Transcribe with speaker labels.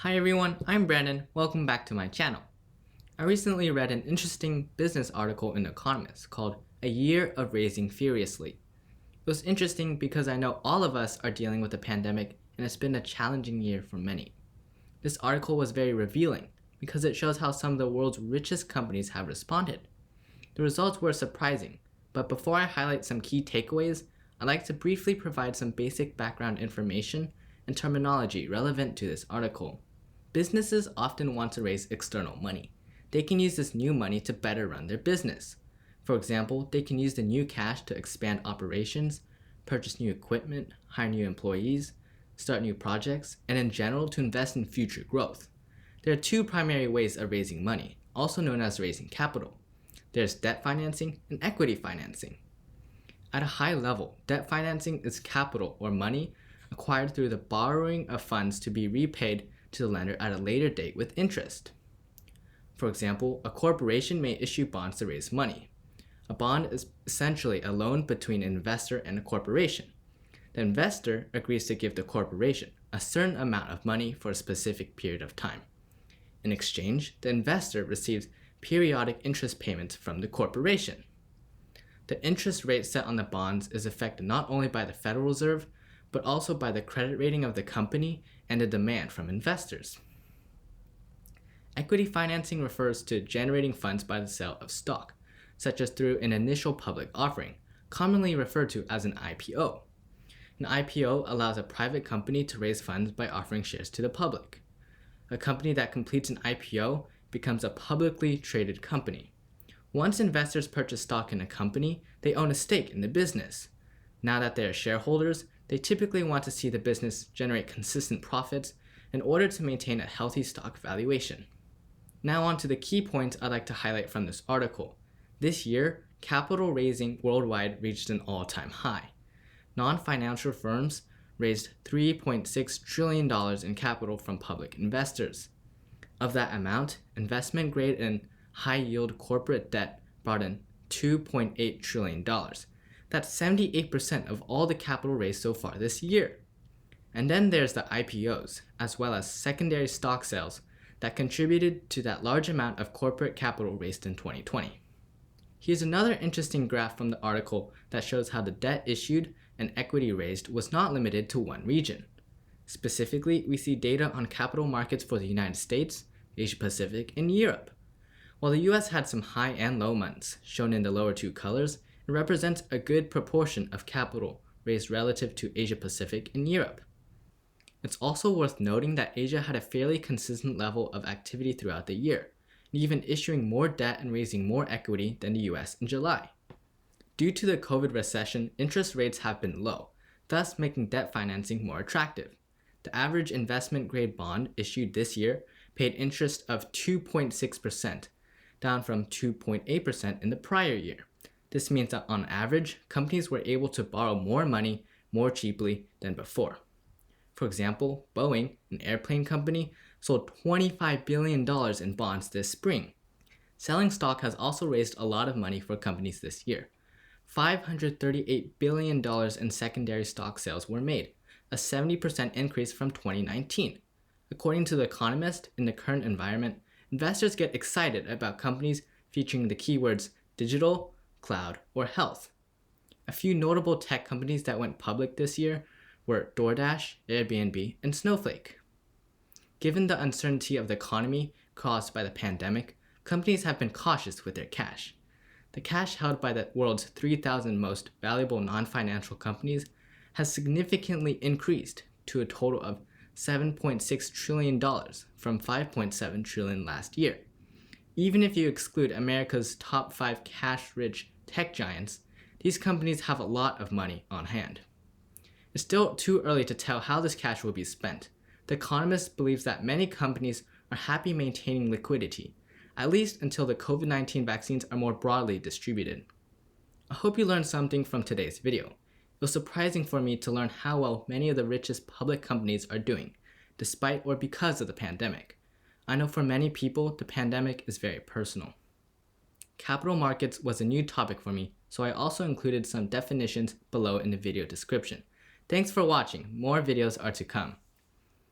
Speaker 1: Hi everyone, I'm Brandon. Welcome back to my channel. I recently read an interesting business article in Economist called A Year of Raising Furiously. It was interesting because I know all of us are dealing with a pandemic and it's been a challenging year for many. This article was very revealing because it shows how some of the world's richest companies have responded. The results were surprising, but before I highlight some key takeaways, I'd like to briefly provide some basic background information and terminology relevant to this article. Businesses often want to raise external money. They can use this new money to better run their business. For example, they can use the new cash to expand operations, purchase new equipment, hire new employees, start new projects, and in general to invest in future growth. There are two primary ways of raising money, also known as raising capital. There's debt financing and equity financing. At a high level, debt financing is capital or money acquired through the borrowing of funds to be repaid to the lender at a later date with interest. For example, a corporation may issue bonds to raise money. A bond is essentially a loan between an investor and a corporation. The investor agrees to give the corporation a certain amount of money for a specific period of time. In exchange, the investor receives periodic interest payments from the corporation. The interest rate set on the bonds is affected not only by the Federal Reserve, but also by the credit rating of the company and the demand from investors. Equity financing refers to generating funds by the sale of stock, such as through an initial public offering, commonly referred to as an IPO. An IPO allows a private company to raise funds by offering shares to the public. A company that completes an IPO becomes a publicly traded company. Once investors purchase stock in a company, they own a stake in the business. Now that they are shareholders, they typically want to see the business generate consistent profits in order to maintain a healthy stock valuation. Now on to the key points I'd like to highlight from this article. This year, capital raising worldwide reached an all-time high. Non-financial firms raised $3.6 trillion in capital from public investors. Of that amount, investment grade and high-yield corporate debt brought in $2.8 trillion. That's 78% of all the capital raised so far this year. And then there's the IPOs, as well as secondary stock sales that contributed to that large amount of corporate capital raised in 2020. Here's another interesting graph from the article that shows how the debt issued and equity raised was not limited to one region. Specifically, we see data on capital markets for the United States, Asia Pacific, and Europe. While the US had some high and low months, shown in the lower two colors, it represents a good proportion of capital raised relative to Asia Pacific and Europe. It's also worth noting that Asia had a fairly consistent level of activity throughout the year, even issuing more debt and raising more equity than the US in July. Due to the COVID recession, interest rates have been low, thus making debt financing more attractive. The average investment grade bond issued this year paid interest of 2.6%, down from 2.8% in the prior year. This means that on average, companies were able to borrow more money more cheaply than before. For example, Boeing, an airplane company, sold $25 billion in bonds this spring. Selling stock has also raised a lot of money for companies this year. $538 billion in secondary stock sales were made, a 70% increase from 2019. According to The Economist, in the current environment, investors get excited about companies featuring the keywords digital, cloud, or health. A few notable tech companies that went public this year were DoorDash, Airbnb, and Snowflake. Given the uncertainty of the economy caused by the pandemic, companies have been cautious with their cash. The cash held by the world's 3,000 most valuable non-financial companies has significantly increased to a total of $7.6 trillion from $5.7 trillion last year. Even if you exclude America's top 5 cash-rich tech giants, these companies have a lot of money on hand. It's still too early to tell how this cash will be spent. The Economist believes that many companies are happy maintaining liquidity, at least until the COVID-19 vaccines are more broadly distributed. I hope you learned something from today's video. It was surprising for me to learn how well many of the richest public companies are doing, despite or because of the pandemic. I know for many people, the pandemic is very personal. Capital markets was a new topic for me, so I also included some definitions below in the video description. Thanks for watching. More videos are to come.